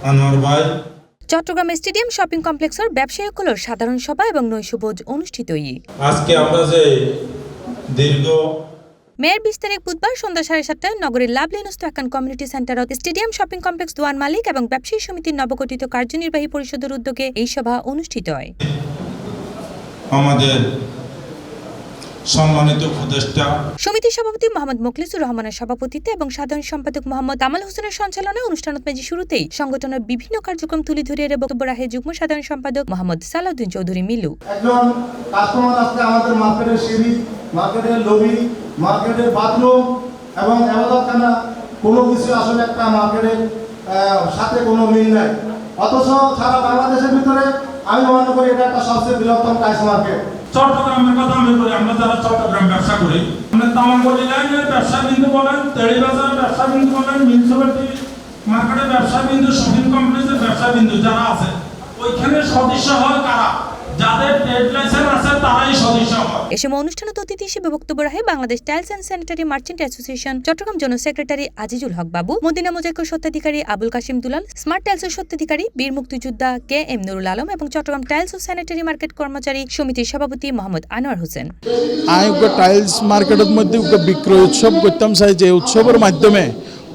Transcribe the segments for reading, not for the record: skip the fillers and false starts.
আনোয়ার ভাই। Chittagong stadium shopping কমপ্লেক্সের ব্যবসায়ীগুলোর সাধারণ সভা এবং নৈশভোজ অনুষ্ঠিত। আজকে আমরা যে দীর্ঘ মেয়ের 20 তারিখ বুধবার সন্ধ্যা 7:30টায় নগরীর লাভলিনস্থ একান কমিউনিটি সেন্টারত স্টেডিয়াম শপিং কমপ্লেক্স দোয়ান মালিক এবং ব্যবসায়ী সমিতির নবগঠিত কার্যনির্বাহী পরিষদের উদ্যোগে এই সভা অনুষ্ঠিত হয়। আমাদের সম্মানিত উপদেষ্টা সমিতির সভাপতি মোহাম্মদ মোখলিসুর রহমানের সভাপতিত্বে এবং সাধারণ সম্পাদক মোহাম্মদ কামাল হোসেনের সঞ্চালনায় অনুষ্ঠানত মেজি শুরুতেই সংগঠনের বিভিন্ন কার্যক্রম তুলে ধরে বক্তব্য রাখে যুগ্ম সাধারণ সম্পাদক মোহাম্মদ সালাউদ্দিন চৌধুরী মিলু। একজন কাস্টমার আসলে আমাদের মার্কেটের সিঁড়ি, মার্কেটের লবি, মার্কেটের বাথরুম এবং এবাদতখানা কোনো কিছু আসলে একটা মার্কেটের সাথে কোনো মিল নাই, অথচ সারা বাংলাদেশের ভিতরে আমি মনে করি এটা একটা সবচেয়ে বৃহত্তম টাইলস মার্কেট। চট্টগ্রামের কথা আমি বলি, আমরা যারা চট্টগ্রাম ব্যবসা করি, আমরা তামাকগলি লাইনের ব্যবসা বিন্দু বলেন, তেড়িবাজারের ব্যবসা বিন্দু বলেন, মিউনিসিপালিটি মার্কেটের ব্যবসা বিন্দু, শপিং কমপ্লেক্সের ব্যবসা বিন্দু যারা আছে ওইখানে সদস্য হয় কারা? যাদের ট্রেড লাইসেন্স আছে তারাই সদস্য হয়। এ সময় অনুষ্ঠানে অতিথি হিসেবে বক্তব্য রাখে Bangladesh tiles and sanitary merchant association Chittagong zonal secretary Azizul Haque Babu, Madina মোজাইকের স্বত্বাধিকারী আবুল কাশিম দুলাল, স্মার্ট টাইলসের স্বত্বাধিকারী বীর মুক্তিযোদ্ধা কে এম নুরুল আলম এবং চট্টগ্রাম টাইলস ও স্যানিটারি মার্কেট কর্মচারী সমিতির সভাপতি মোহাম্মদ আনোয়ার হোসেন। টাইলস মার্কেটের মধ্যে বিক্রয় উৎসব করতাম চাই, যে উৎসবের মাধ্যমে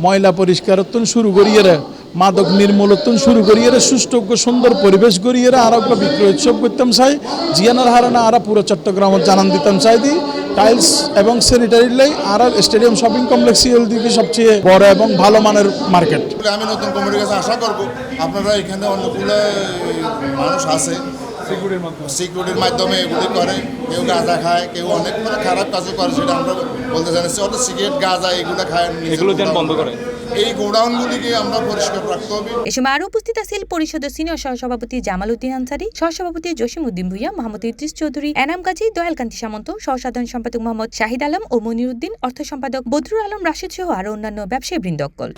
ময়লা পরিষ্কারত্বন শুরু করিয়ে মাদক নির্মূলত্বন শুরু করিয়ে সুষ্ঠু সুন্দর পরিবেশ করিয়ে আর বিক্রয় উৎসব করতাম চাই, জিয়ানার হারানা আর পুরো চট্টগ্রাম জানান দিতাম চাই দি টাইলস এবং স্যানিটারি লাই আর স্টেডিয়াম শপিং কমপ্লেক্স দিকে সবচেয়ে বড় এবং ভালো মানের মার্কেট। আমি নতুন কমিটির কাছে আশা করব আপনারা এখানে অনেকগুলো মানুষ আছে সিকিউরিটির মাধ্যমে এগুলি করে, কেউ গাঁজা খায়, কেউ অনেক খারাপ কাজও করে, সেটা আমরা বলতে জানাচ্ছি। অত সিগারেট গাঁজা এগুলো খায়, এগুলো বন্ধ করে এই গোডাউনগুলিকে আমরা পরিষ্কার রাখতে হবে। এ সময় আরও উপস্থিত আছেন পরিষদের সিনিয়র সহসভাপতি জামাল উদ্দিন আনসারি, সহসভাপতি জসিম উদ্দিন ভুইয়া, মোহাম্মদ ইদ্রিস চৌধুরী, এনাম গাজী, দয়ালকান্তি সামন্ত, সহসাধারণ সম্পাদক মোহাম্মদ শাহিদ আলম ও মনির উদ্দিন, অর্থ সম্পাদক বদরুল আলম রাশিদ সহ আরও অন্যান্য ব্যবসায়ী বৃন্দকল।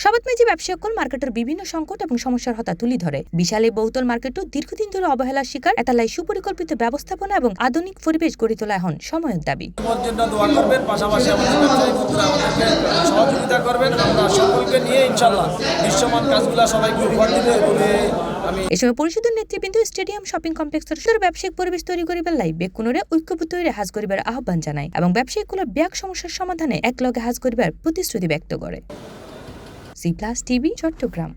সবাত মেজি ব্যবসায়কল মার্কেটের বিভিন্ন সংকট এবং সমস্যার হতা তুলি ধরে। বিশাল এই বহুতল মার্কেটও দীর্ঘদিন ধরে অবহেলার শিকার। এতালাই সুপরিকল্পিত ব্যবস্থাপনা এবং আধুনিক পরিবেশ গড়ে তোলা এখন সময়ের দাবি। পাশাপাশি আমাদের ব্যবসায়ী বন্ধুরা আমাদেরকে সহযোগিতা করবেন, আমরা সকলকে নিয়ে ইনশাআল্লাহ দৃশ্যমান কাজগুলো সবাইকে উপহার দিতে বলে আমি। এ সময় পরিষদের নেতৃবৃন্দ স্টেডিয়াম শপিং কমপ্লেক্সের ব্যবসায়িক পরিবেশ তৈরি করিবার লাই বেকুনরে ঐক্যবদ্ধ হয়ে হাজ করিবার আহ্বান জানায় এবং ব্যবসায়িকগুলোর ব্যাগ সমস্যার সমাধানে একলগে হাজ করিবার প্রতিশ্রুতি ব্যক্ত করে। C plus TV, Chittagong.